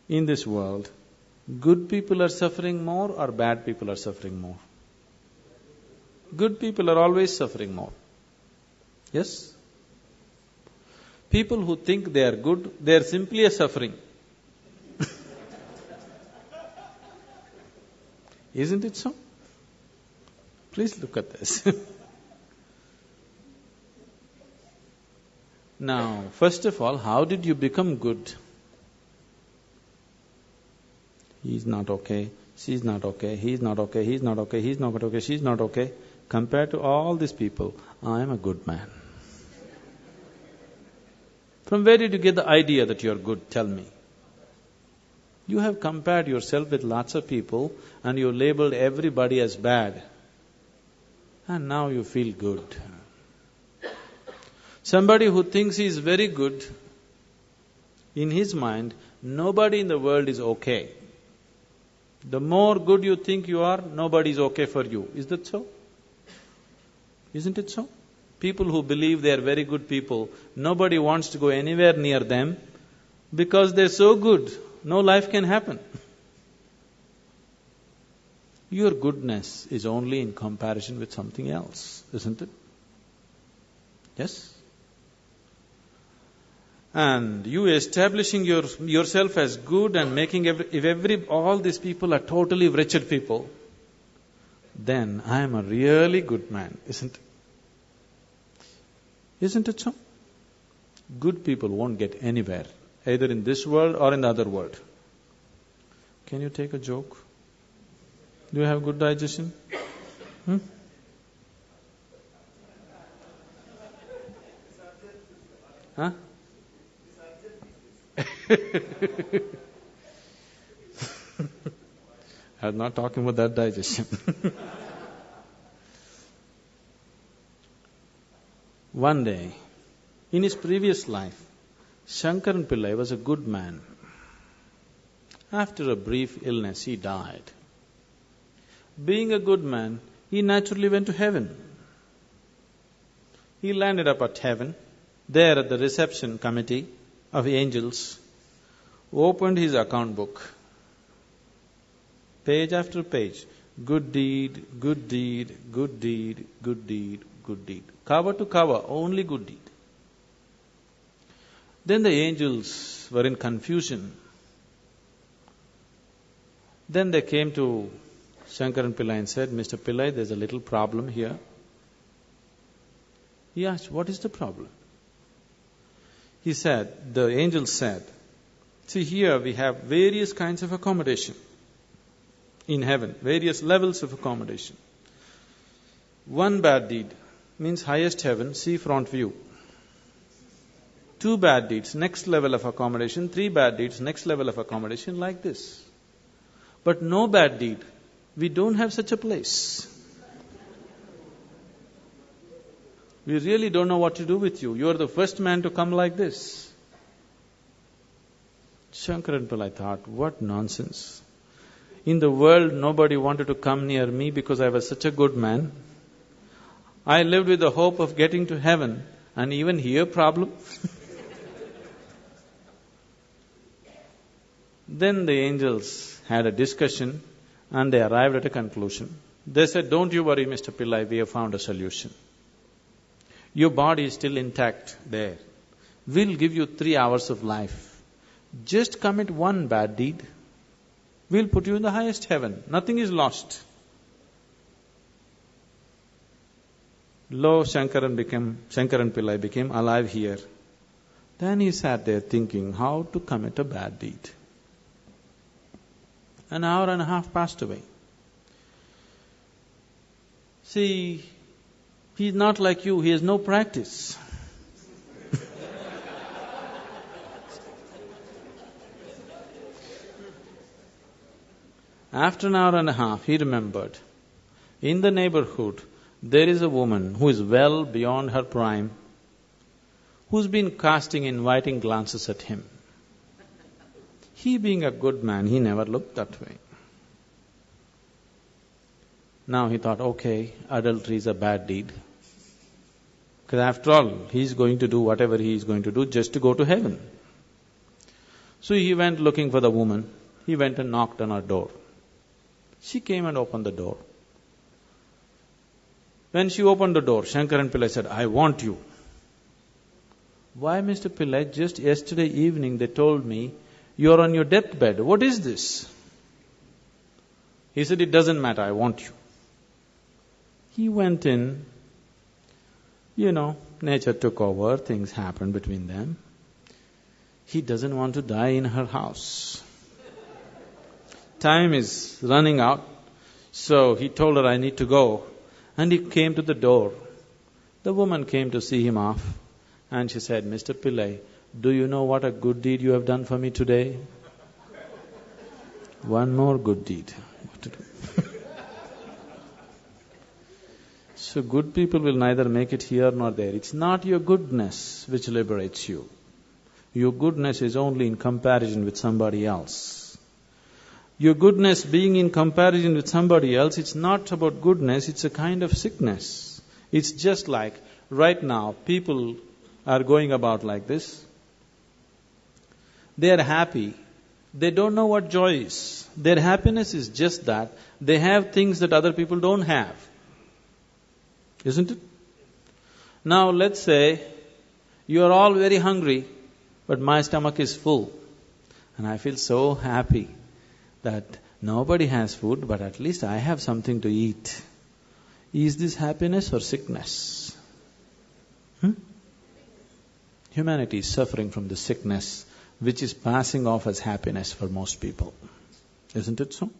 In this world, good people are suffering more or bad people are suffering more? Good people are always suffering more. Yes? People who think they are good, they are simply a suffering. Isn't it so? Please look at this. Now, first of all, how did you become good? He's not okay, she's not okay, he's not okay, he's not okay, he's not okay, she's not okay. Compared to all these people, I am a good man. From where did you get the idea that you're good? Tell me. You have compared yourself with lots of people and you labeled everybody as bad. And now you feel good. Somebody who thinks he is very good, in his mind, nobody in the world is okay. The more good you think you are, nobody is okay for you. Is that so? Isn't it so? People who believe they are very good people, nobody wants to go anywhere near them because they're so good, no life can happen. Your goodness is only in comparison with something else, isn't it? Yes? And you establishing yourself as good and making all these people are totally wretched people, then I am a really good man, isn't it? Isn't it so? Good people won't get anywhere, either in this world or in the other world. Can you take a joke? Do you have good digestion? Huh? I'm not talking about that digestion. One day, in his previous life, Shankaran Pillai was a good man. After a brief illness, he died. Being a good man, he naturally went to heaven. He landed up at heaven, there at the reception committee of angels, opened his account book. Page after page, good deed, good deed, good deed, good deed, good deed. Cover to cover, only good deed. Then the angels were in confusion. Then they came to Shankaran Pillai and said, Mr. Pillai, there's a little problem here. He asked, what is the problem? The angels said, see here we have various kinds of accommodation in heaven, various levels of accommodation. One bad deed means highest heaven, sea front view. 2 bad deeds, next level of accommodation. 3 bad deeds, next level of accommodation, like this. But no bad deed, we don't have such a place. We really don't know what to do with you. You are the first man to come like this. Shankaran Pillai thought, what nonsense. In the world, nobody wanted to come near me because I was such a good man. I lived with the hope of getting to heaven, and even here problem. Then the angels had a discussion and they arrived at a conclusion. They said, don't you worry, Mr. Pillai, we have found a solution. Your body is still intact there. We'll give you 3 hours of life. Just commit 1 bad deed. We'll put you in the highest heaven. Nothing is lost. Lo, Shankaran Pillai became alive here. Then he sat there thinking how to commit a bad deed. An hour and a half passed away. See, he's not like you, he has no practice. After an hour and a half, he remembered, in the neighborhood, there is a woman who is well beyond her prime, who's been casting inviting glances at him. He being a good man, he never looked that way. Now he thought, okay, adultery is a bad deed. Because after all, he's going to do whatever he is going to do just to go to heaven. So he went looking for the woman. He went and knocked on her door. She came and opened the door. When she opened the door, Shankaran Pillai said, "I want you." "Why, Mr. Pillai, just yesterday evening they told me you're on your deathbed. What is this?" He said, "It doesn't matter, I want you." He went in, nature took over, things happened between them. He doesn't want to die in her house. Time is running out, so he told her, "I need to go." And he came to the door. The woman came to see him off, and she said, "Mr. Pillai, do you know what a good deed you have done for me today?" "One more good deed." What to do? So good people will neither make it here nor there. It's not your goodness which liberates you. Your goodness is only in comparison with somebody else. Your goodness being in comparison with somebody else, it's not about goodness, it's a kind of sickness. It's just like, right now, people are going about like this. They are happy. They don't know what joy is. Their happiness is just that they have things that other people don't have. Isn't it? Now let's say you are all very hungry, but my stomach is full. And I feel so happy that nobody has food, but at least I have something to eat. Is this happiness or sickness? Humanity is suffering from the sickness which is passing off as happiness for most people. Isn't it so?